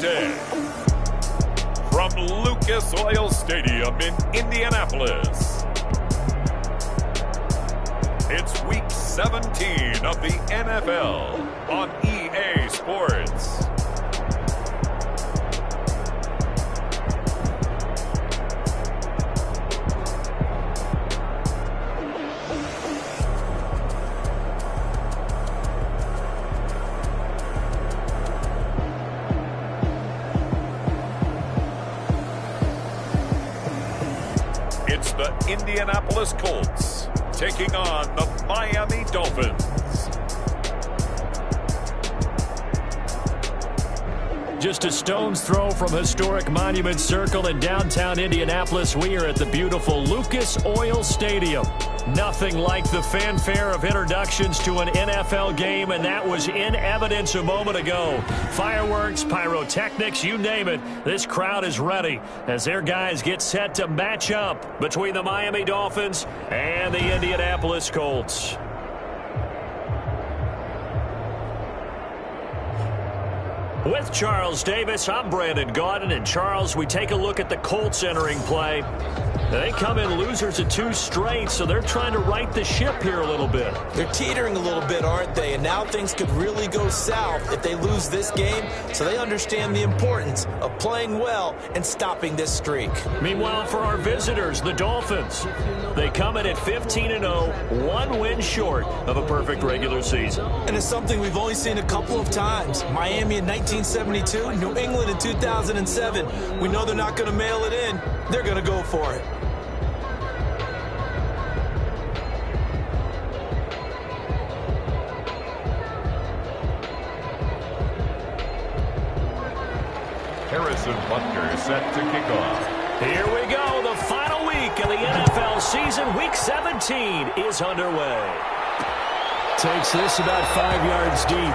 day. From Lucas Oil Stadium in Indianapolis, it's Week 17 of the NFL on EA Sports. It's the Indianapolis Colts taking on the Miami Dolphins. Just a stone's throw from historic Monument Circle in downtown Indianapolis, we are at the beautiful Lucas Oil Stadium. Nothing like the fanfare of introductions to an NFL game, and that was in evidence a moment ago. Fireworks, pyrotechnics, you name it. This crowd is ready as their guys get set to match up between the Miami Dolphins and the Indianapolis Colts. With Charles Davis, I'm Brandon Gaudin, and Charles, we take a look at the Colts entering play. They come in losers of 2 straight, so they're trying to right the ship here a little bit. They're teetering a little bit, aren't they? And now things could really go south if they lose this game, so they understand the importance of playing well and stopping this streak. Meanwhile, for our visitors, the Dolphins, they come in at 15-0, 1 win short of a perfect regular season. And it's something we've only seen a couple of times. Miami in 1972, New England in 2007. We know they're not going to mail it in. They're going to go for it. Harrison Butker set to kick off. Here we go. The final week of the NFL season. Week 17 is underway. Takes this about 5 yards deep.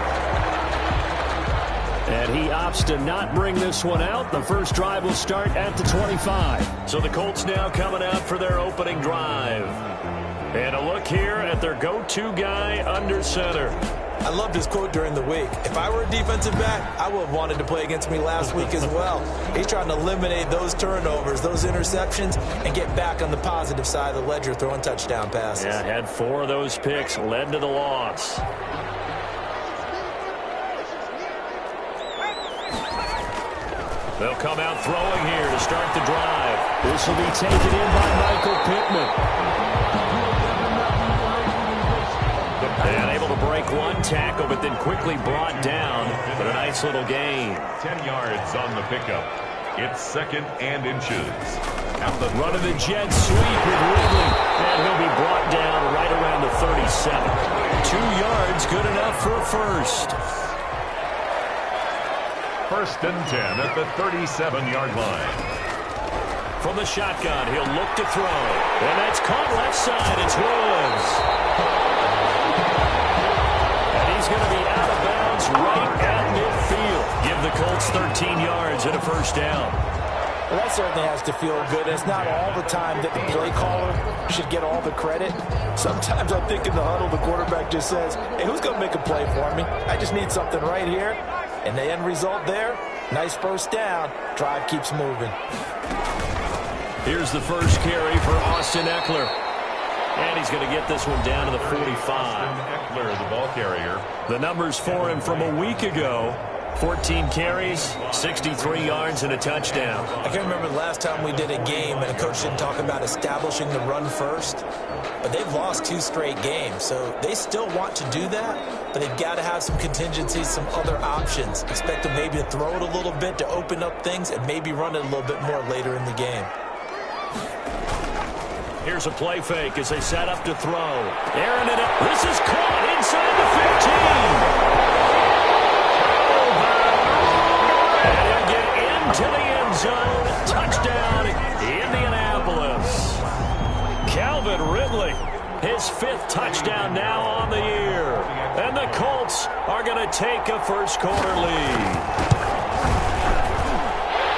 And he opts to not bring this one out. The first drive will start at the 25. So the Colts now coming out for their opening drive. And a look here at their go-to guy under center. I loved his quote during the week. If I were a defensive back, I would have wanted to play against me last week as well. He's trying to eliminate those turnovers, those interceptions, and get back on the positive side of the ledger throwing touchdown passes. Yeah, had 4 of those picks, led to the loss. They'll come out throwing here to start the drive. This will be taken in by Michael Pittman. And able to break 1 tackle, but then quickly brought down. But a nice little gain. 10 yards on the pickup. It's 2nd and inches. Run of the jet sweep with Ridley. And he'll be brought down right around the 37. 2 yards, good enough for a first. 1st and 10 at the 37-yard line. From the shotgun, he'll look to throw. And that's caught left side. It's Woods. And he's going to be out of bounds right at midfield. Give the Colts 13 yards and a first down. Well, that certainly has to feel good. It's not all the time that the play caller should get all the credit. Sometimes I think in the huddle, the quarterback just says, hey, who's going to make a play for me? I just need something right here. And the end result there, nice first down. Drive keeps moving. Here's the first carry for Austin Eckler. And he's going to get this one down to the 45. Austin Eckler, the ball carrier. The numbers for him from a week ago. 14 carries, 63 yards, and a touchdown. I can't remember the last time we did a game and a coach didn't talk about establishing the run first. But they've lost 2 straight games, so they still want to do that. But they've got to have some contingencies, some other options. Expect them maybe to throw it a little bit to open up things and maybe run it a little bit more later in the game. Here's a play fake as they set up to throw. Aaron it up. This is caught inside the 15. And he'll get into the end zone. Touchdown, Indianapolis. Calvin Ridley, his 5th touchdown now on the year. And the Colts are going to take a first quarter lead.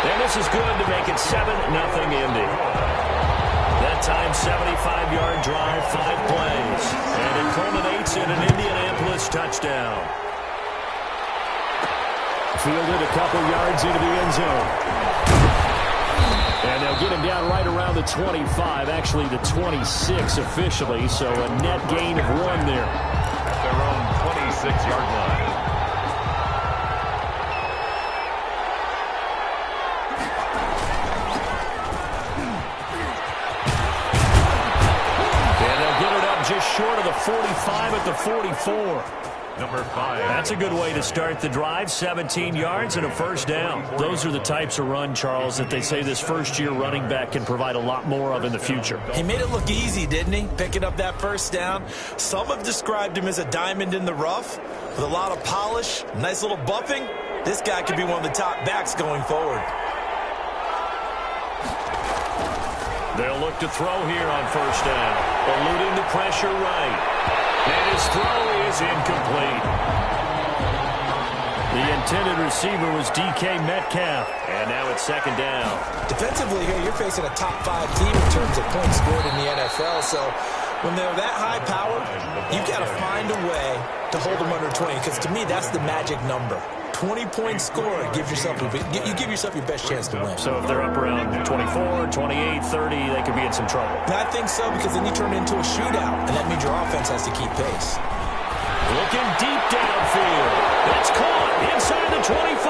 And this is good to make it 7-0 Indy. That time, 75-yard drive, 5 plays. And it culminates in an Indianapolis touchdown. fielded a couple yards into the end zone. And they'll get him down right around the 25, actually the 26 officially, so a net gain of 1 there. At their own 26-yard line. And they'll get it up just short of the 45 at the 44. Number 5. That's a good way to start the drive. 17 yards and a first down. Those are the types of run, Charles, that they say this first-year running back can provide a lot more of in the future. He made it look easy, didn't he? Picking up that first down. Some have described him as a diamond in the rough with a lot of polish, nice little bumping. This guy could be one of the top backs going forward. They'll look to throw here on first down. Eluding the pressure right. And his throw is incomplete. The intended receiver was DK Metcalf. And now it's second down. Defensively here, you're facing a top 5 team in terms of points scored in the NFL. So when they're that high powered, you've got to find a way to hold them under 20. Because to me, that's the magic number. 20-point score, you give yourself your best chance to win. So if they're up around 24, 28, 30, they could be in some trouble. I think so, because then you turn it into a shootout, and that means your offense has to keep pace. Looking deep downfield. It's caught inside the 25.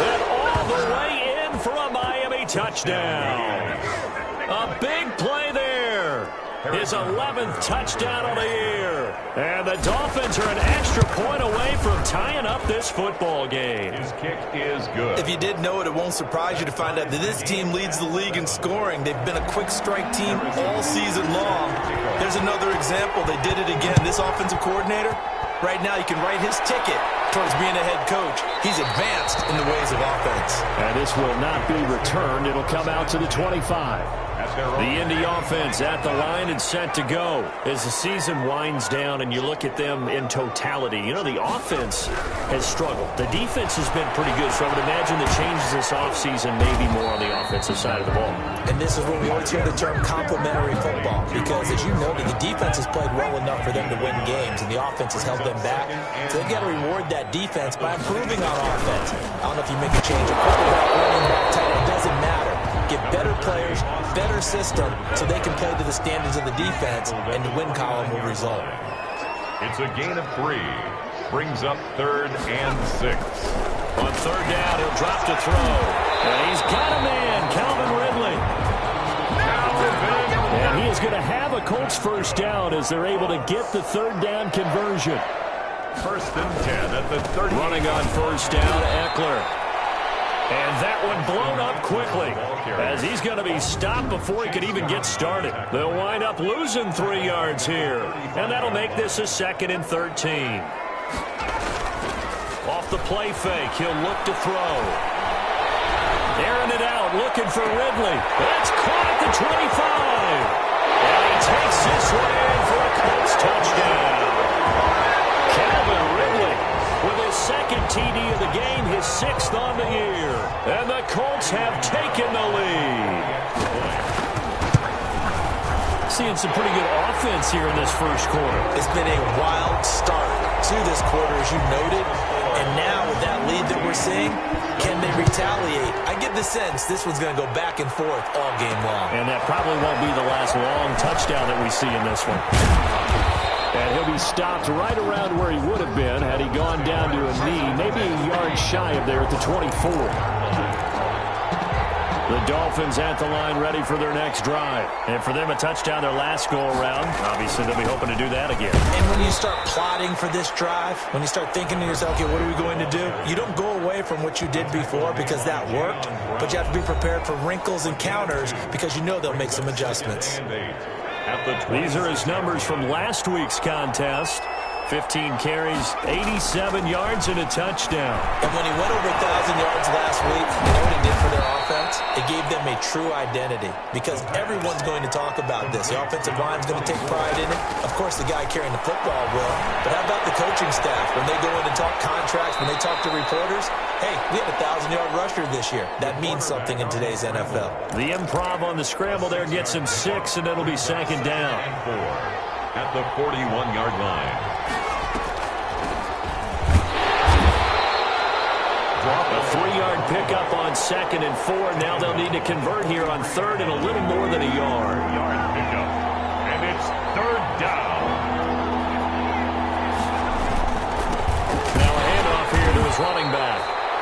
And all the way in for a Miami touchdown. A big play there. His 11th touchdown of the year. And the Dolphins are an extra point away from tying up this football game. His kick is good. If you did know it, it won't surprise you to find out that this team leads the league in scoring. They've been a quick strike team all season long. There's another example. They did it again. This offensive coordinator, right now you can write his ticket towards being a head coach. He's advanced in the ways of offense. And this will not be returned. It'll come out to the 25. The Indy offense at the line and set to go. As the season winds down and you look at them in totality, you know, the offense has struggled. The defense has been pretty good, so I would imagine the changes this offseason may be more on the offensive side of the ball. And this is where we always hear the term complementary football, because as you noted, the defense has played well enough for them to win games, and the offense has held them back. So they've got to reward that defense by improving on offense. I don't know if you make a change of quarterback, running back, tight end, it doesn't matter. Get better players, better system, so they can play to the standards of the defense, and the win column will result. It's a gain of 3. Brings up 3rd and 6. On 3rd down, he'll drop to throw. And he's got a man, Calvin Ridley. And he is going to have a Colts first down as they're able to get the 3rd down conversion. 1st and 10 at the 30. Running on first down, Eckler. And that one blown up quickly as he's going to be stopped before he could even get started. They'll wind up losing 3 yards here. And that'll make this a 2nd and 13. Off the play fake, he'll look to throw. Airing it out, looking for Ridley. That's caught at the 25. And he takes this one in for a Colts touchdown. Calvin Ridley with his 2nd TD of the game, his 6th on the year. And the Colts have taken the lead. Seeing some pretty good offense here in this first quarter. It's been a wild start to this quarter, as you noted. And now with that lead that we're seeing, can they retaliate? I get the sense this one's going to go back and forth all game long. And that probably won't be the last long touchdown that we see in this one. And he'll be stopped right around where he would have been had he gone down to a knee, maybe a yard shy of there at the 24. The Dolphins at the line ready for their next drive. And for them, a touchdown their last go-around. Obviously, they'll be hoping to do that again. And when you start plotting for this drive, when you start thinking to yourself, okay, what are we going to do? You don't go away from what you did before because that worked, but you have to be prepared for wrinkles and counters because you know they'll make some adjustments. These are his numbers from last week's contest. 15 carries, 87 yards, and a touchdown. And when he went over 1,000 yards last week, you know what it did for their offense? It gave them a true identity because everyone's going to talk about this. The offensive line's going to take pride in it. Of course, the guy carrying the football will. But how about the coaching staff? When they go in and talk contracts, when they talk to reporters, hey, we had a 1,000-yard rusher this year. That means something in today's NFL. The improv on the scramble there gets him 6, and it'll be second down. At the 41-yard line. 2nd and 4. Now they'll need to convert here on 3rd and a little more than a yard. Pickup. And it's 3rd down. Now a handoff here to his running back.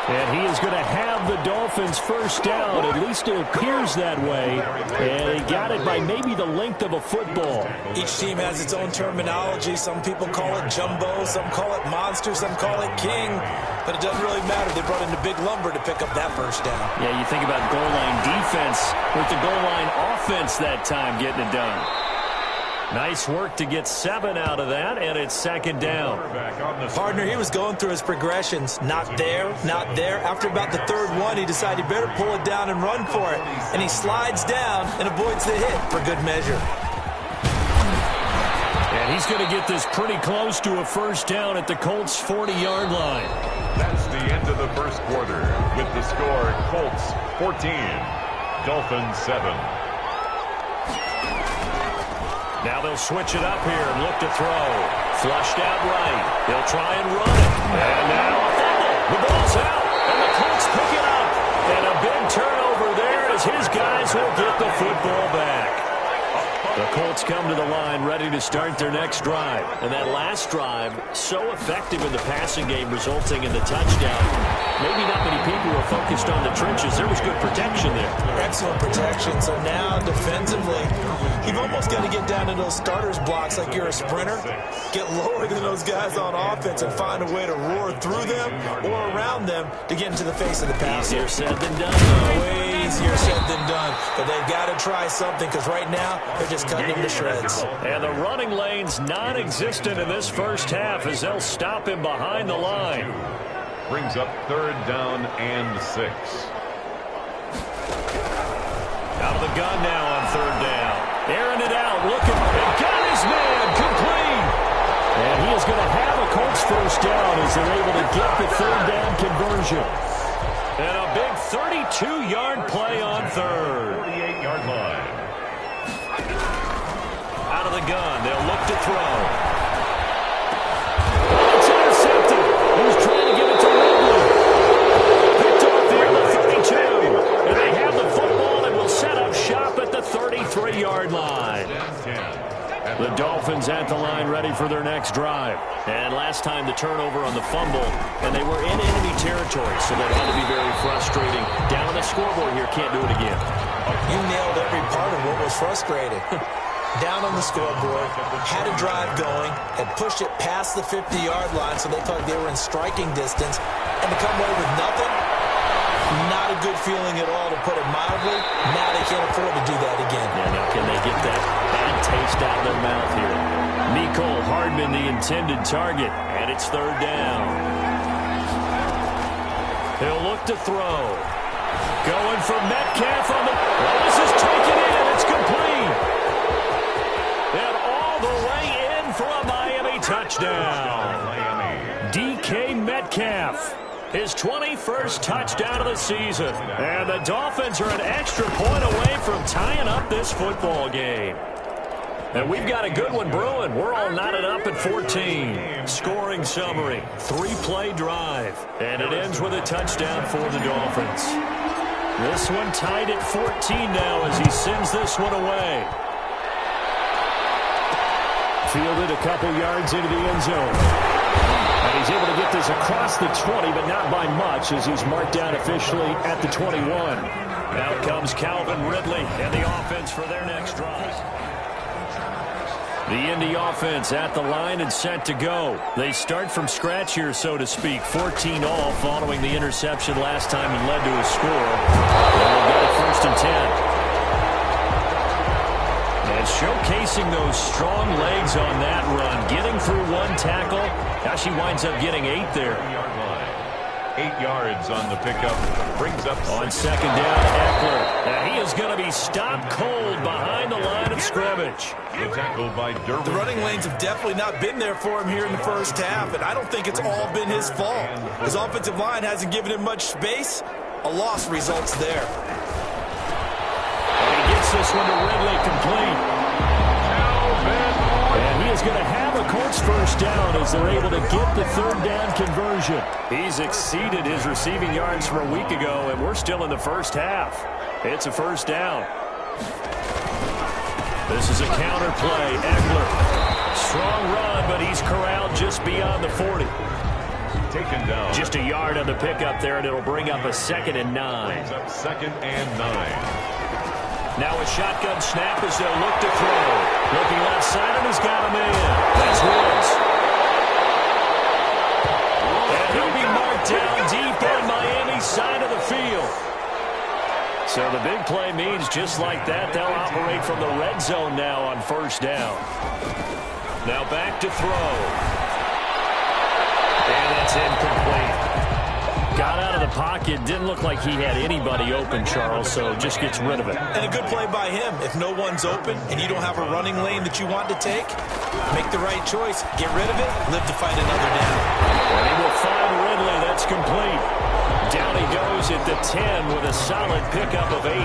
And he is going to have the Dolphins first down. At least it appears that way. And he got it by maybe the length of a football. Each team has its own terminology. Some people call it jumbo, some call it monster, some call it king. But it doesn't really matter. They brought in the big lumber to pick up that first down. Yeah, you think about goal line defense with the goal line offense that time getting it done. Nice work to get 7 out of that, and it's 2nd down. Partner, he was going through his progressions. Not there, not there. After about the 3rd one, he decided he better pull it down and run for it. And he slides down and avoids the hit for good measure. And he's going to get this pretty close to a first down at the Colts' 40-yard line. That's the end of the first quarter with the score Colts 14, Dolphins 7. Now they'll switch it up here and look to throw. Flushed out right. They'll try and run it. And now a fumble. The ball's out. And the Colts pick it up. And a big turnover there as his guys will get the football back. The Colts come to the line ready to start their next drive. And that last drive, so effective in the passing game, resulting in the touchdown. Maybe not many people were focused on the trenches. There was good protection there. Excellent protection. So now defensively, you've almost got to get down to those starters blocks like you're a sprinter. Get lower than those guys on offense and find a way to roar through them or around them to get into the face of the passer. Easier said than done, though. Way easier said than done. But they've got to try something because right now they're just cutting him to shreds. And the running lane's non-existent in this first half as they'll stop him behind the line. Brings up 3rd down and 6. Out of the gun now on 3rd down. Airing it out, looking, and got his man complete. And he is going to have a Colts first down as they're able to get the 3rd down conversion. And a big 32-yard play on 3rd. 48-yard line. Out of the gun, they'll look to throw. It's intercepted. He's trying to give it to Ridley. Picked off there at the 32. And they have the football and will set up shop at the 33-yard line. The Dolphins at the line ready for their next drive. And last time the turnover on the fumble, and they were in enemy territory, so that had to be very frustrating. Down on the scoreboard here, can't do it again. You nailed every part of what was frustrating. Down on the scoreboard, had a drive going, had pushed it past the 50-yard line so they thought they were in striking distance, and to come away with nothing, not a good feeling at all, to put it mildly. Now they can't afford to do that again. Yeah, now can they get that bad taste out of their mouth here? Mecole Hardman, the intended target, and it's 3rd down. He'll look to throw. Going for Metcalf on the... Well, this is taken in, it's complete. And all the way in for a Miami touchdown. DK Metcalf, his 21st touchdown of the season. And the Dolphins are an extra point away from tying up this football game. And we've got a good one brewing. We're all knotted up at 14. Scoring summary, 3-play drive. And it ends with a touchdown for the Dolphins. This one tied at 14 now as he sends this one away. Fielded a couple yards into the end zone. And he's able to get this across the 20, but not by much as he's marked down officially at the 21. Now comes Calvin Ridley and the offense for their next drive. The Indy offense at the line and set to go. They start from scratch here, so to speak. 14 all following the interception last time and led to a score. And they'll get it 1st and 10. And showcasing those strong legs on that run. Getting through one tackle. Now she winds up getting 8 there. 8 yards on the pickup. Brings up on 2nd down, Eckler. Now he is going to be stopped cold behind the line of scrimmage. Tackled by Derwin. The running lanes have definitely not been there for him here in the first half, and I don't think it's all been his fault. His offensive line hasn't given him much space. A loss results there. And he gets this one to Ridley complete. And he is is going to have a Colts first down as they're able to get the third down conversion. He's exceeded his receiving yards from a week ago, and we're still in the first half. It's a first down. This is a counter play. Eckler. Strong run, but he's corralled just beyond the 40. Taken down. Just a yard on the pickup there, and it'll bring up a 2nd and 9. Brings up 2nd and 9. Now a shotgun snap as they'll look to throw. Looking left side, and he's got him in. That's Woods. And he'll be marked down deep on Miami's side of the field. So the big play means just like that, they'll operate from the red zone now on first down. Now back to throw. And that's incomplete. Got out of the pocket. Didn't look like he had anybody open, Charles, so just gets rid of it. And a good play by him. If no one's open and you don't have a running lane that you want to take, make the right choice. Get rid of it. Live to fight another down. And he will find Ridley. That's complete. Down he goes at the 10 with a solid pickup of 8.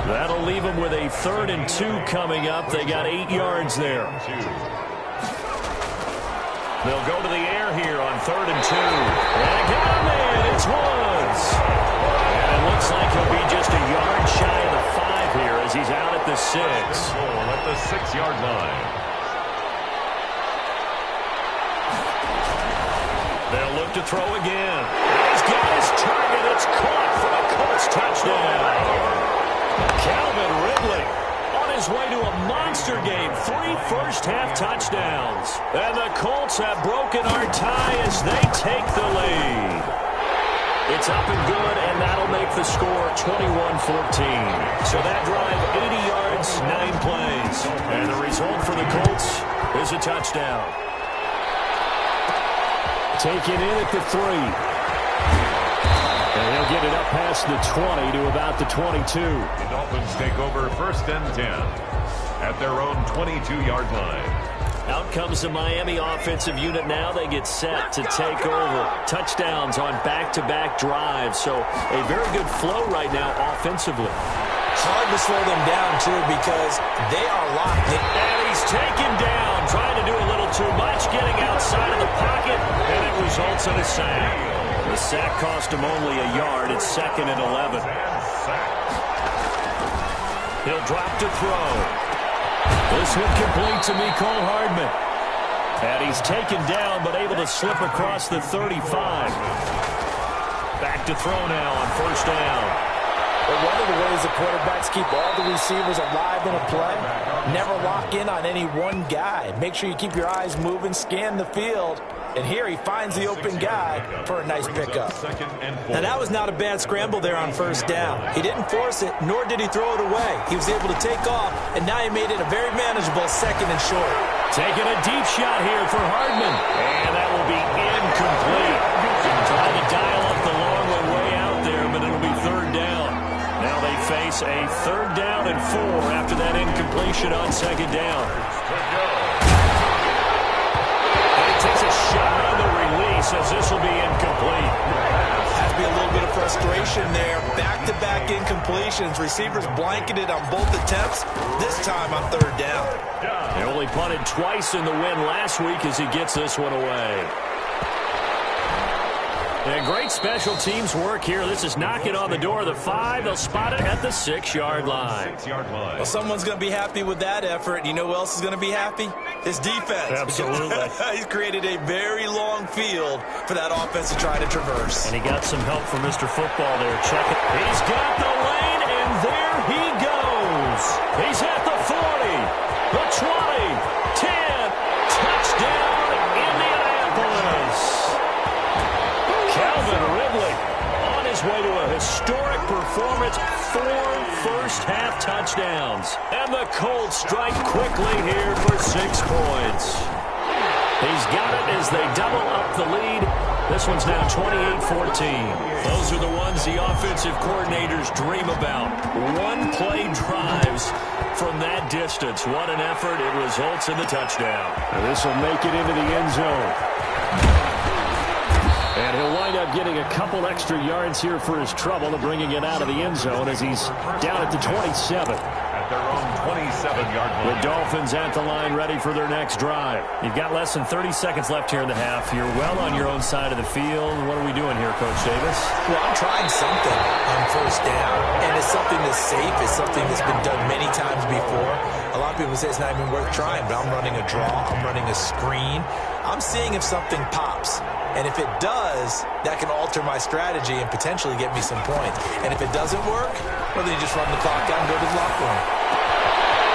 That'll leave him with a 3rd and 2 coming up. They got 8 yards there. They'll go to the air here on 3rd and 2. And got him in. It's Woods. And it looks like he'll be just a yard shy of the 5 here as he's out at the 6. At the 6-yard line. They'll look to throw again. He's got his target. It's caught for a Colts touchdown. Calvin Ridley on his way to a monster game. 3 first-half touchdowns. And the Colts have broken our tie as they take the lead. It's up and good, and that'll make the score 21-14. So that drive, 80 yards, 9 plays. And the result for the Colts is a touchdown. Taken in at the 3. And he'll get it up past the 20 to about the 22. The Dolphins take over 1st and 10 at their own 22-yard line. Out comes the Miami offensive unit now. They get set to take over. Touchdowns on back-to-back drives. So a very good flow right now offensively. Hard to slow them down, too, because they are locked in. And he's taken down, trying to do a little too much, getting outside of the pocket, and it results in a sack. The sack cost him only a yard. It's 2nd and 11. He'll drop to throw. This one complete to Mecole Hardman. And he's taken down, but able to slip across the 35. Back to throw now on 1st down. But one of the ways the quarterbacks keep all the receivers alive in a play, never lock in on any one guy. Make sure you keep your eyes moving, scan the field. And here he finds the open guy for a nice pickup. Now that was not a bad scramble there on 1st down. He didn't force it, nor did he throw it away. He was able to take off, and now he made it a very manageable 2nd and short. Taking a deep shot here for Hardman. And that will be incomplete. Trying to dial up the long one way out there, but it'll be 3rd down. Now they face a 3rd down and 4 after that incompletion on 2nd down. And he takes a shot on the release as this will be incomplete. Has to be a little bit of frustration there. Back-to-back incompletions. Receivers blanketed on both attempts, this time on 3rd down. They only punted twice in the win last week as he gets this one away. And great special teams work here. This is knocking on the door of the 5. They'll spot it at the 6-yard line. Well, someone's going to be happy with that effort. You know who else is going to be happy? His defense. Absolutely. He's created a very long field for that offense to try to traverse. And he got some help from Mr. Football there. Check it. He's got the lane, and there he goes. He's at the 40, the 20, 10. Touchdown, Indianapolis. Calvin Ridley on his way to a historic performance, 4 first-half touchdowns. And the Colts strike quickly here for 6 points. He's got it as they double up the lead. This one's now 28-14. Those are the ones the offensive coordinators dream about. One-play drives from that distance. What an effort. It results in the touchdown. And this will make it into the end zone. And he'll wind up getting a couple extra yards here for his trouble and bringing it out of the end zone as he's down at the 27. at their own 27-yard line. The Dolphins at the line ready for their next drive. You've got less than 30 seconds left here in the half. You're well on your own side of the field. What are we doing here, Coach Davis? Well, I'm trying something on first down, and it's something that's safe. It's something that's been done many times before. A lot of people say it's not even worth trying, but I'm running a draw. I'm running a screen. I'm seeing if something pops. And if it does, that can alter my strategy and potentially get me some points. And if it doesn't work, well, then you just run the clock down and go to the locker room.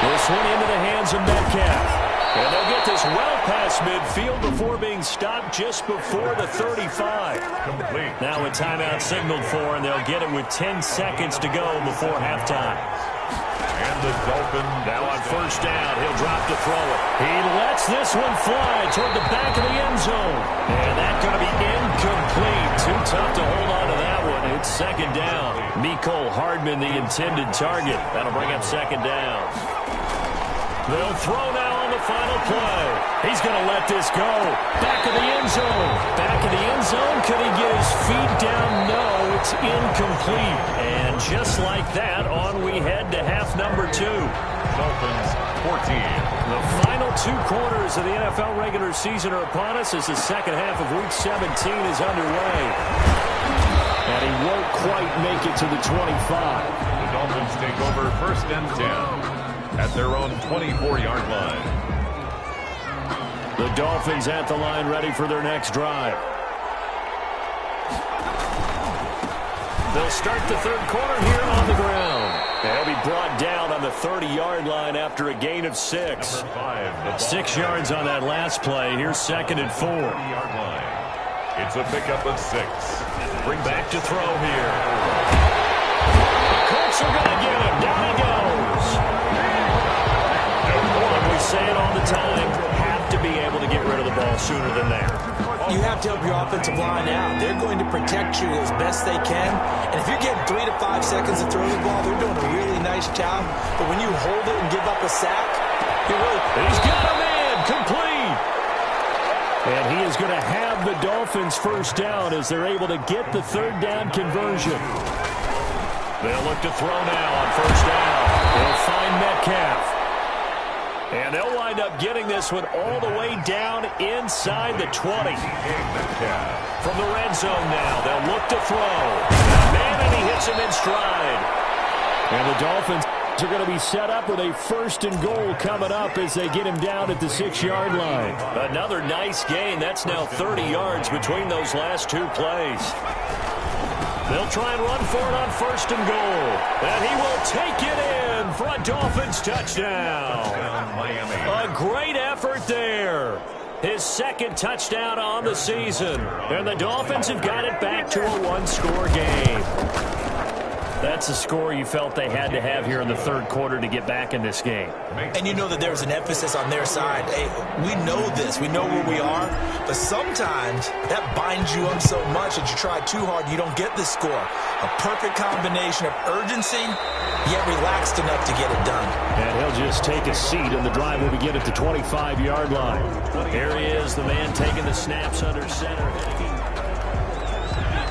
This one into the hands of Metcalf. And they'll get this well past midfield before being stopped just before the 35. Complete. Now a timeout signaled for, and they'll get it with 10 seconds to go before halftime. And the Dolphins now on first down, he'll drop to throw it. He lets this one fly toward the back of the end zone. And that's going to be incomplete. Too tough to hold on to that one. It's second down. Mecole Hardman, the intended target. That'll bring up second down. They'll throw now on the final play. He's going to let this go. Back of the end zone. Back of the end zone. Could he get his feet down? No, it's incomplete. And just like that, on we head to half number 2. Dolphins 14. The final 2 quarters of the NFL regular season are upon us as the second half of Week 17 is underway. And he won't quite make it to the 25. The Dolphins take over first and 10 at their own 24-yard line. The Dolphins at the line ready for their next drive. They'll start the third quarter here on the ground. They'll be brought down on the 30-yard line after a gain of 6. 6 yards on that last play. Here's second and 4. 30-yard line. It's a pickup of 6. Bring back to throw here. The Colts are going to get him. Down he goes. And we say it all the time. Have to be able to get rid of the ball sooner than that. You have to help your offensive line out. They're going to protect you as best they can. And if you're getting 3 to 5 seconds to throw the ball, they're doing a really nice job. But when you hold it and give up a sack, you really... He's got a man complete. And he is going to have the Dolphins first down as they're able to get the third down conversion. They'll look to throw now on first down. They'll find Metcalf. And they'll wind up getting this one all the way down inside the 20. From the red zone now, they'll look to throw. Man, and he hits him in stride. And the Dolphins are going to be set up with a first and goal coming up as they get him down at the 6-yard line. Another nice gain. That's now 30 yards between those last 2 plays. They'll try and run for it on first and goal. And he will take it in for a Dolphins touchdown. A great effort there. His second touchdown on the season. And the Dolphins have got it back to a 1-score game. That's a score you felt they had to have here in the third quarter to get back in this game. And you know that there's an emphasis on their side. Hey, we know this. We know where we are. But sometimes that binds you up so much that you try too hard, you don't get the score. A perfect combination of urgency, yet relaxed enough to get it done. And he'll just take a seat, and the drive will begin at the 25-yard line. Here he is, the man taking the snaps under center.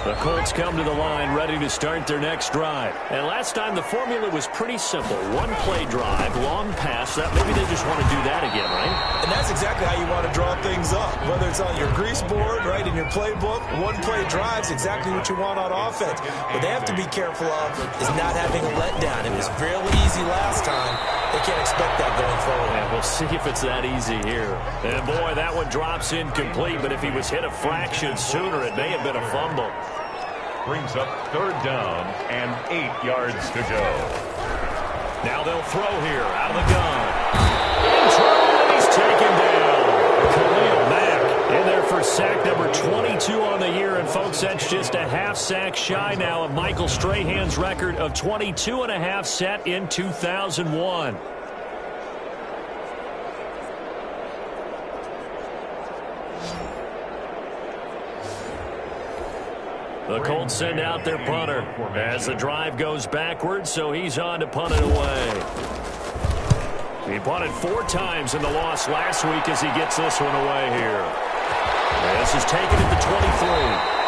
The Colts come to the line ready to start their next drive. And last time the formula was pretty simple. 1-play drive, long pass. Maybe they just want to do that again, right? And that's exactly how you want to draw things up. Whether it's on your grease board, right, in your playbook, 1-play drive's exactly what you want on offense. What they have to be careful of is not having a letdown. It was fairly easy last time. They can't expect that going forward. And we'll see if it's that easy here. And boy, that one drops incomplete, but if he was hit a fraction sooner, it may have been a fumble. Brings up third down and 8 yards to go. Now they'll throw here out of the gun. In trouble, he's taken down. Khalil Mack in there for sack number 22 on the year. And folks, that's just a half sack shy now of Michael Strahan's record of 22 and a half set in 2001. The Colts send out their punter as the drive goes backwards, so he's on to punt it away. He punted 4 times in the loss last week as he gets this one away here. This is taken at the 23.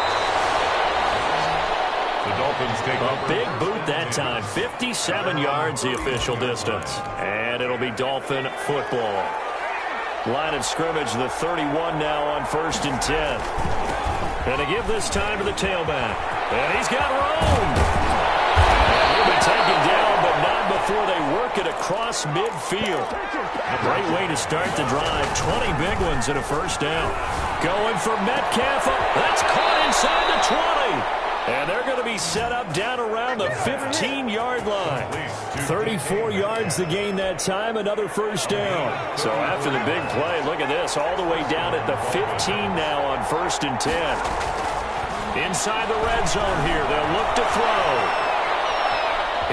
The Dolphins take a big boot that time. 57 yards, the official distance. And it'll be Dolphin football. Line of scrimmage, the 31 now on 1st and 10. And to give this time to the tailback. And he's got room. And he'll be taken down, but not before they work it across midfield. A great way to start the drive. 20 big ones and a first down. Going for Metcalf. That's caught inside the 20. And they're going to be set up down around the 15-yard line. 34 yards to gain that time, another first down. So after the big play, look at this, all the way down at the 15 now on 1st and 10. Inside the red zone here, they'll look to throw.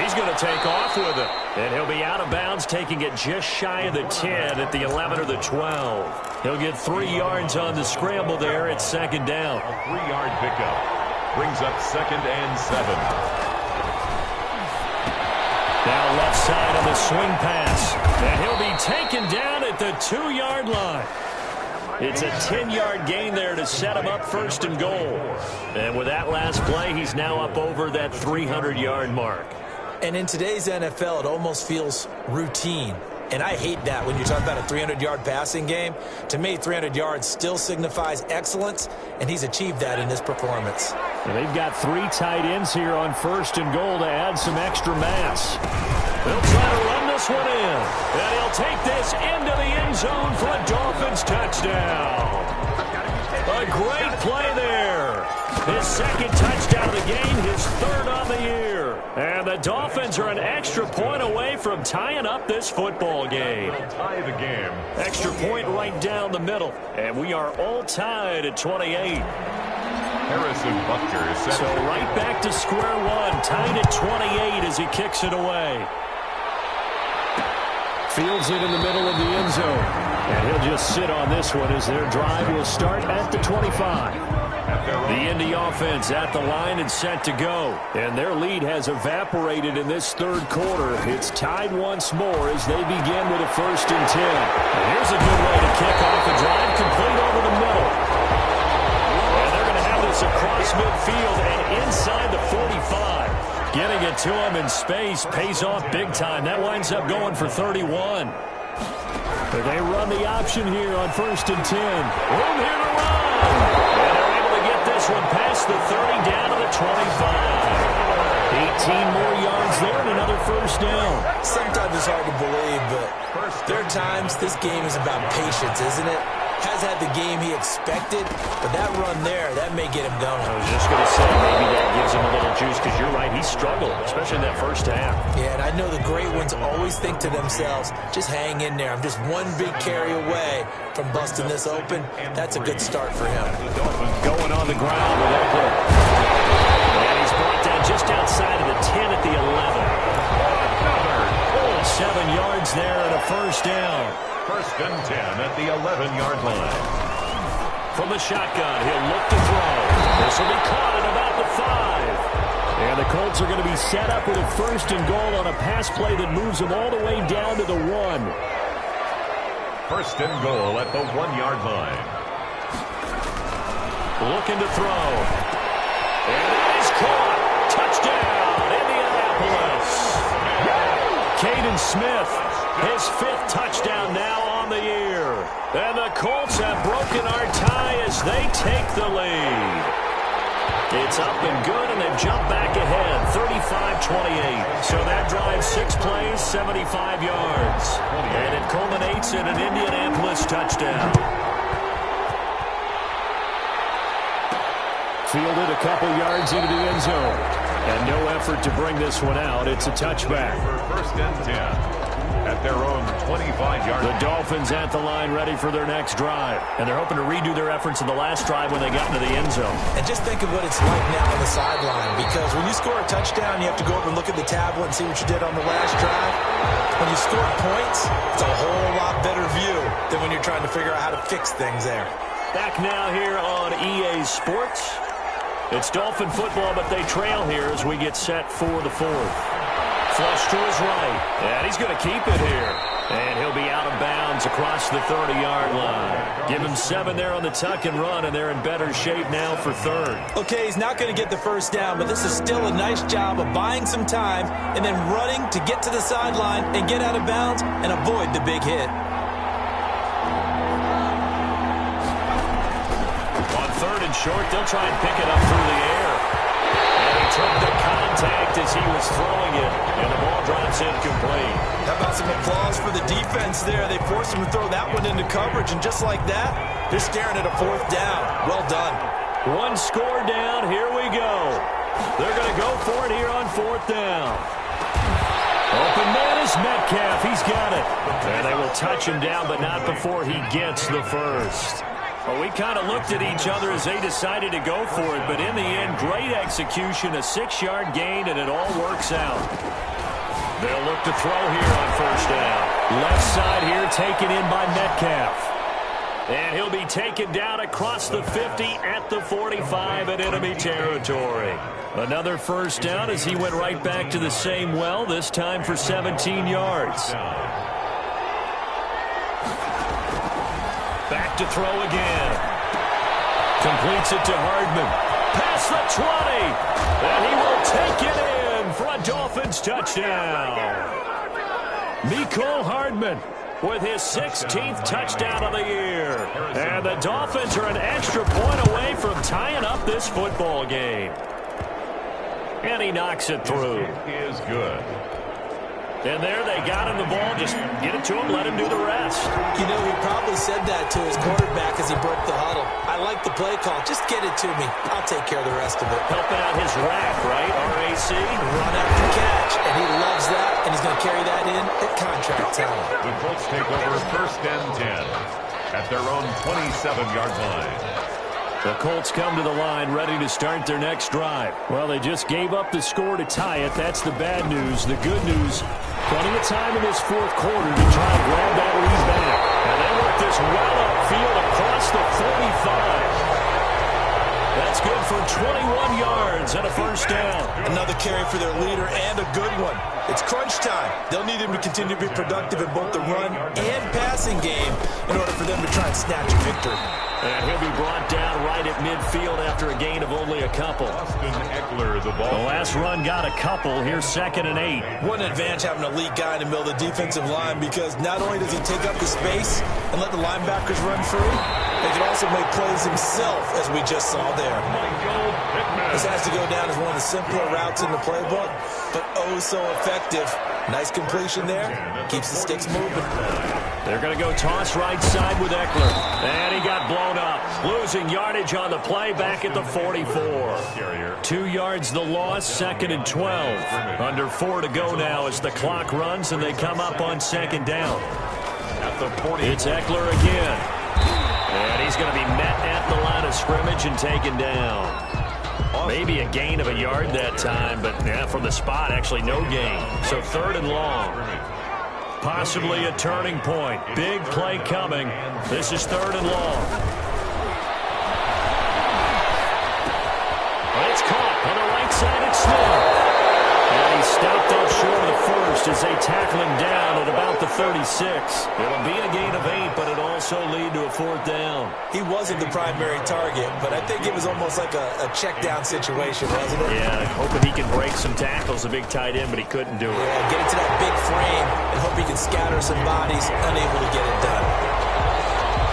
He's going to take off with it. And he'll be out of bounds, taking it just shy of the 10 at the 11 or the 12. He'll get 3 yards on the scramble there at 2nd down. A 3-yard pickup. Brings up 2nd and 7. Now left side on the swing pass. And he'll be taken down at the 2-yard line. It's a 10-yard gain there to set him up 1st and goal. And with that last play, he's now up over that 300-yard mark. And in today's NFL, it almost feels routine. And I hate that when you're talking about a 300-yard passing game. To me, 300 yards still signifies excellence, and he's achieved that in this performance. And they've got 3 tight ends here on 1st and goal to add some extra mass. They'll try to run this one in. And he'll take this into the end zone for a Dolphins touchdown. A great play there. His 2nd touchdown of the game, his 3rd on the year. And the Dolphins are an extra point away from tying up this football game. Tie the game. Extra point right down the middle. And we are all tied at 28. Harrison Butker set. So right back to square one, tied at 28 as he kicks it away. Fields it in the middle of the end zone. And he'll just sit on this one as their drive will start at the 25. The Indy offense at the line and set to go. And their lead has evaporated in this 3rd quarter. It's tied once more as they begin with a 1st and 10. And here's a good way to kick off a drive, complete over the middle. And they're going to have this across midfield and inside the 45. Getting it to him in space pays off big time. That winds up going for 31. But they run the option here on 1st and 10. Room here to run. And they're able to get this one past the 30 down to the 25. 18 more yards there and another first down. Sometimes it's hard to believe, but there are times this game is about patience, isn't it? Has had the game he expected, but that run there, that may get him going. I was just going to say, maybe that gives him a little juice, because you're right, he struggled, especially in that first half. Yeah, and I know the great ones always think to themselves, just hang in there. I'm just one big carry away from busting this open. That's a good start for him. Going on the ground with Oakland. And he's brought down just outside of the 10 at the 11. 7 yards there and a first down. 1st and 10 at the 11-yard line. From the shotgun, he'll look to throw. This will be caught at about the 5. And the Colts are going to be set up with a 1st and goal on a pass play that moves them all the way down to the 1. 1st and goal at the 1-yard line. Looking to throw. And it is caught. Touchdown, Indianapolis. Caden Smith, his 5th touchdown now on the year. And the Colts have broken our tie as they take the lead. It's up and good, and they've jumped back ahead, 35-28. So that drives 6 plays, 75 yards. And it culminates in an Indianapolis touchdown. Fielded a couple yards into the end zone. And no effort to bring this one out. It's a touchback. 1st and 10 at their own 25-yard. The Dolphins at the line ready for their next drive. And they're hoping to redo their efforts in the last drive when they got into the end zone. And just think of what it's like now on the sideline. Because when you score a touchdown, you have to go over and look at the tablet and see what you did on the last drive. When you score points, it's a whole lot better view than when you're trying to figure out how to fix things there. Back now here on EA Sports. It's Dolphin football, but they trail here as we get set for the 4th. Flush to his right, and he's going to keep it here. And he'll be out of bounds across the 30-yard line. Give him 7 there on the tuck and run, and they're in better shape now for third. Okay, he's not going to get the first down, but this is still a nice job of buying some time and then running to get to the sideline and get out of bounds and avoid the big hit. On third and short, they'll try and pick it up through the air. And he took the contact as he was throwing it, and the ball drops incomplete. How about some applause for the defense there? They forced him to throw that one into coverage, and just like that, they're staring at a fourth down. Well done. One score down. Here we go. They're going to go for it here on fourth down. Open man is Metcalf. He's got it. And they will touch him down, but not before he gets the first. Well, we kind of looked at each other as they decided to go for it, but in the end, great execution, a 6-yard gain, and it all works out. They'll look to throw here on first down. Left side here taken in by Metcalf. And he'll be taken down across the 50 at the 45 in enemy territory. Another first down as he went right back to the same well, this time for 17 yards. Back to throw again. Completes it to Hardman. Past the 20. And he will take it in for a Dolphins touchdown. Mecole Hardman with his 16th touchdown of the year. And the Dolphins are an extra point away from tying up this football game. And he knocks it through. It is good. And there they got him the ball. Just get it to him, let him do the rest. You know, he probably said that to his quarterback as he broke the huddle. I like the play call. Just get it to me. I'll take care of the rest of it. Helping out his rack, right? RAC. Run after catch. And he loves that, and he's going to carry that in at contract time. The Colts take over first and 10 at their own 27-yard line. The Colts come to the line ready to start their next drive. Well, they just gave up the score to tie it. That's the bad news. The good news, plenty of time in this fourth quarter to try and grab that lead back. And they work this well upfield across the 45. That's good for 21 yards and a first down. Another carry for their leader and a good one. It's crunch time. They'll need him to continue to be productive in both the run and passing game in order for them to try and snatch a victory. And he'll be brought down right at midfield after a gain of only a couple. Austin Eckler, the ball. The last run got a couple. Here's 2nd and 8. What an advantage having an elite guy in the middle of the defensive line, because not only does he take up the space and let the linebackers run free, he can also make plays himself, as we just saw there. This has to go down as one of the simpler routes in the playbook, but oh so effective. Nice completion there. Keeps the sticks moving. They're going to go toss right side with Eckler. And he got blown up. Losing yardage on the play back at the 44. 2 yards the loss, 2nd and 12. Under 4 to go now as the clock runs and they come up on 2nd down. At the 40. It's Eckler again. And he's going to be met at the line of scrimmage and taken down. Maybe a gain of a yard that time, but yeah, from the spot, actually no gain. So 3rd and long. Possibly a turning point. Big play coming. This is 3rd and long. It's caught on the right side. It's Smith. And he stopped up short of the first as they tackle him down at about the 36. It'll be a gain of 8, but it'll also lead to a 4th down. He wasn't the primary target, but I think it was almost like a check down situation, wasn't it? Yeah, hoping he can break some tackles, a big tight end, but he couldn't do it. Yeah, get into that big frame and hope he can scatter some bodies, unable to get it done.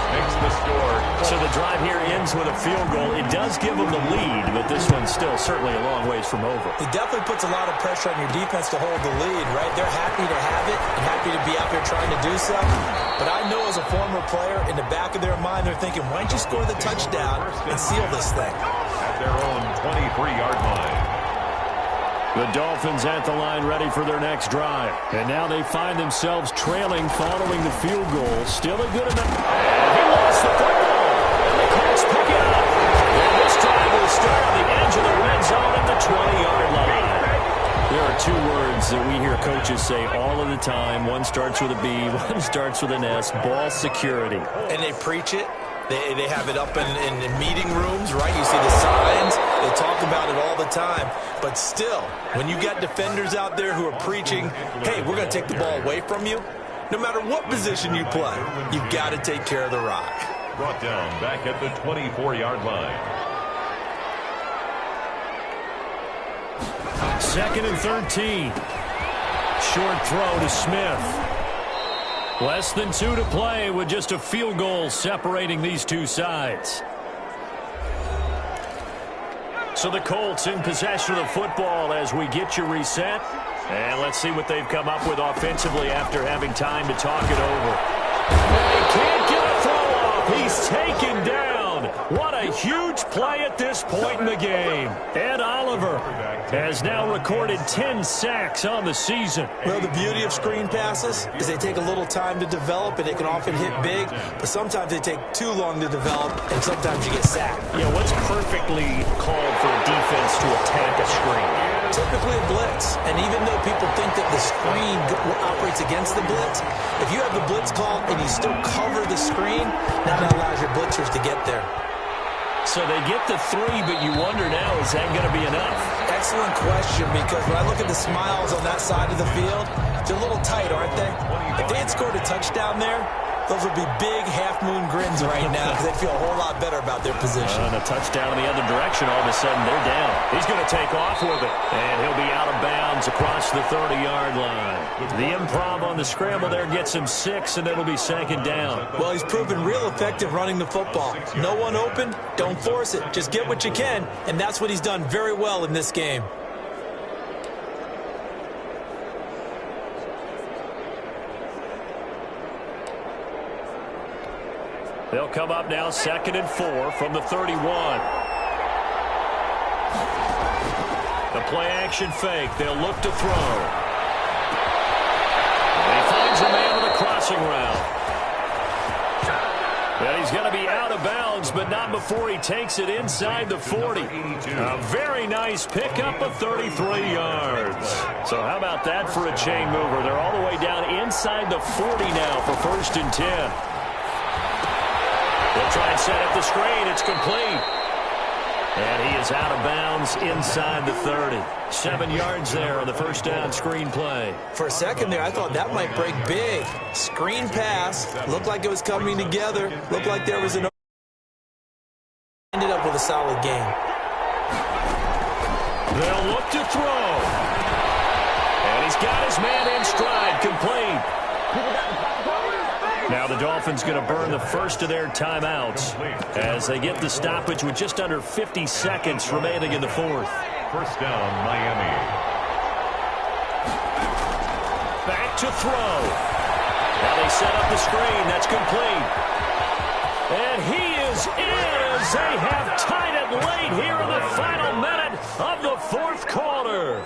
Makes the score. So the drive here ends with a field goal. It does give them the lead, but this one's still certainly a long ways from over. It definitely puts a lot of pressure on your defense to hold the lead, right? They're happy to have it and happy to be out there trying to do something. But I know as a former player, in the back of their mind, they're thinking, why don't you score the touchdown and seal this thing? At their own 23-yard line. The Dolphins at the line ready for their next drive. And now they find themselves trailing following the field goal. Still a good enough. And he lost the football. And the Colts pick it up. And this drive will start on the edge of the red zone at the 20-yard line. There are 2 words that we hear coaches say all of the time. One starts with a B, one starts with an S. Ball security. And they preach it. They have it up in meeting rooms, right? You see the signs. They talk about it all the time. But still, when you got defenders out there who are preaching, hey, we're going to take the ball away from you, No matter what position you play, you've got to take care of the rock. Brought down back at the 24-yard line. 2nd and 13. Short throw to Smith. Less than 2 to play with just a field goal separating these two sides. So the Colts in possession of the football as we get you reset. And let's see what they've come up with offensively after having time to talk it over. They can't get a throw off. He's taken down. What a huge play at this point in the game. Ed Oliver has now recorded 10 sacks on the season. Well, the beauty of screen passes is they take a little time to develop, and they can often hit big, but sometimes they take too long to develop, and sometimes you get sacked. Yeah, what's perfectly called for a defense to attack a screen? Typically a blitz, and even though people think that the screen operates against the blitz, if you have the blitz called and you still cover the screen, now that allows your blitzers to get there. So they get the 3, but you wonder now, is that going to be enough? Excellent question, because when I look at the smiles on that side of the field, they're a little tight, aren't they? If they had scored a touchdown there, those would be big half-moon grins right now because they'd feel a whole lot better about their position. And a touchdown in the other direction, all of a sudden they're down. He's going to take off with it, and he'll be out of bounds across the 30-yard line. The improv on the scramble there gets him 6, and it'll be 2nd down. Well, he's proven real effective running the football. No one open, don't force it. Just get what you can, and that's what he's done very well in this game. They'll come up now 2nd and 4 from the 31. The play-action fake. They'll look to throw. And he finds a man with a crossing route. And he's going to be out of bounds, but not before he takes it inside the 40. A very nice pickup of 33 yards. So how about that for a chain mover? They're all the way down inside the 40 now for 1st and 10. They'll try and set up the screen. It's complete. And he is out of bounds inside the 30. 7 yards there on the 1st down screen play. For a second there, I thought that might break big. Screen pass. Looked like it was coming together. Looked like there was an... Ended up with a solid game. They'll look to throw. And he's got his man in stride. Complete. Now the Dolphins going to burn the first of their timeouts as they get the stoppage with just under 50 seconds remaining in the 4th. 1st down, Miami. Back to throw. Now they set up the screen. That's complete. And he is in as they have tied it late here in the final minute of the 4th quarter.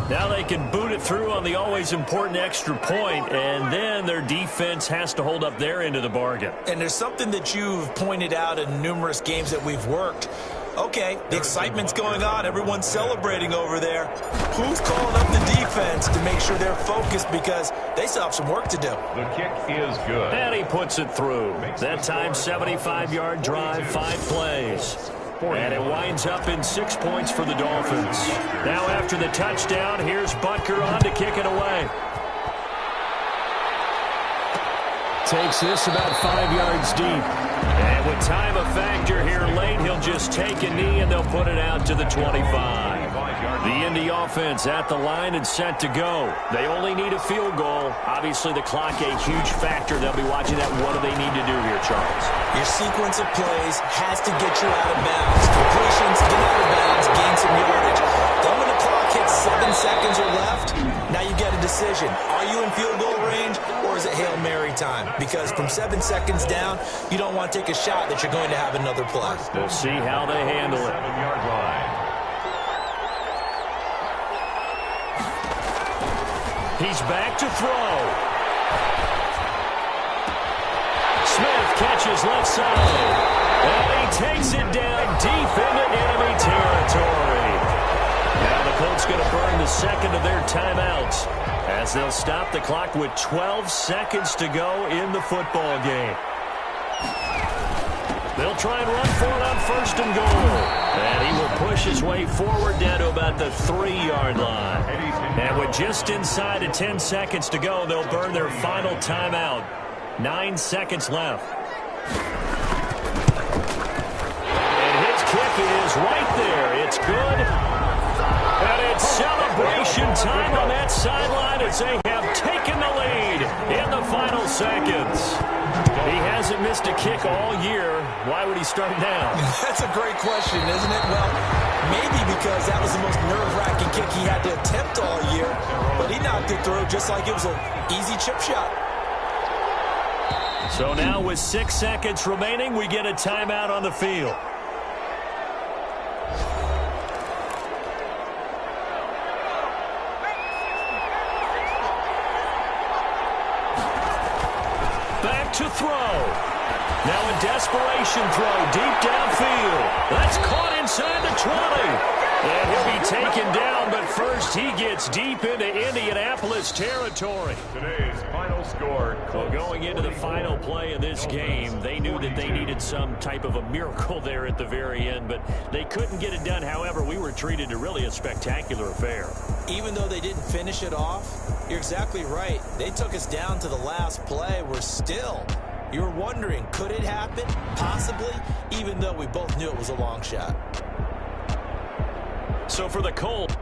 Now they can boot it through on the always important extra point, and then their defense has to hold up their end of the bargain. And there's something that you've pointed out in numerous games that we've worked. Okay, the excitement's going on. Everyone's celebrating over there. Who's calling up the defense to make sure they're focused because they still have some work to do? The kick is good. And he puts it through. That time, 75-yard drive, 5 plays. And it winds up in 6 points for the Dolphins. Now after the touchdown, here's Butker on to kick it away. Takes this about 5 yards deep. And with time a factor here late, he'll just take a knee and they'll put it out to the 25. The Indy offense at the line and set to go. They only need a field goal. Obviously, the clock a huge factor. They'll be watching that. What do they need to do here, Charles? Your sequence of plays has to get you out of bounds. Completions, get out of bounds, gain some yardage. Then when the clock hits 7 seconds or left, now you get a decision. Are you in field goal range or is it Hail Mary time? Because from 7 seconds down, you don't want to take a shot that you're going to have another play. We'll see how they handle it. 7-yard line. He's back to throw. Smith catches left side. And he takes it down deep into enemy territory. Now the Colts going to burn the second of their timeouts as they'll stop the clock with 12 seconds to go in the football game. They'll try and run for it on 1st and goal. And he will push push his way forward down to about the 3-yard line. And with just inside of 10 seconds to go, they'll burn their final timeout. 9 seconds left. And his kick is right there. It's good. And it's celebration time on that sideline as they have taken the lead in the final seconds. He hasn't missed a kick all year. Why would he start now? That's a great question, isn't it? Well, maybe because that was the most nerve-wracking kick he had to attempt all year. But he knocked it through just like it was an easy chip shot. So now with 6 seconds remaining, we get a timeout on the field. Back to throw. Now a desperation throw deep downfield. That's caught inside the 20. And he'll be taken down, but first he gets deep into Indianapolis territory. Today's final score. Well, going into the final play of this game, they knew that they needed some type of a miracle there at the very end, but they couldn't get it done. However, we were treated to really a spectacular affair. Even though they didn't finish it off, you're exactly right. They took us down to the last play. We're still, you were wondering, could it happen? Possibly, even though we both knew it was a long shot. So for the Colts,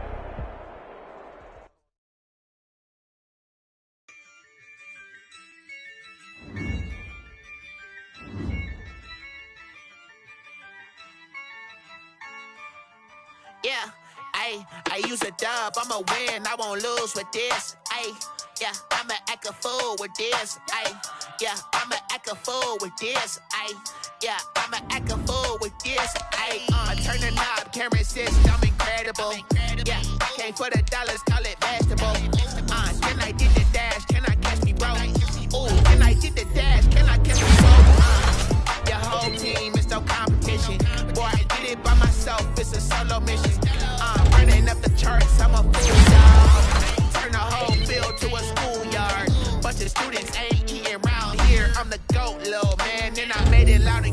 yeah, I use a dub, I'ma win, I won't lose with this, yeah, I'ma act a fool with this, yeah, I'ma act a fool with this, yeah, I'ma act a fool with this, I turn the knob, camera assist, I'm incredible, yeah, came for the dollars, call it vegetable, can I get the dash, can I catch me, bro, ooh, can I get the dash, can I catch me, bro, your whole team is no competition, boy, I did it by myself, it's a solo mission, running up the charts, I'm a fool, dog, turn the whole field to a schoolyard, bunch of students ain't eating round here, I'm the GOAT, little man, and I made it loud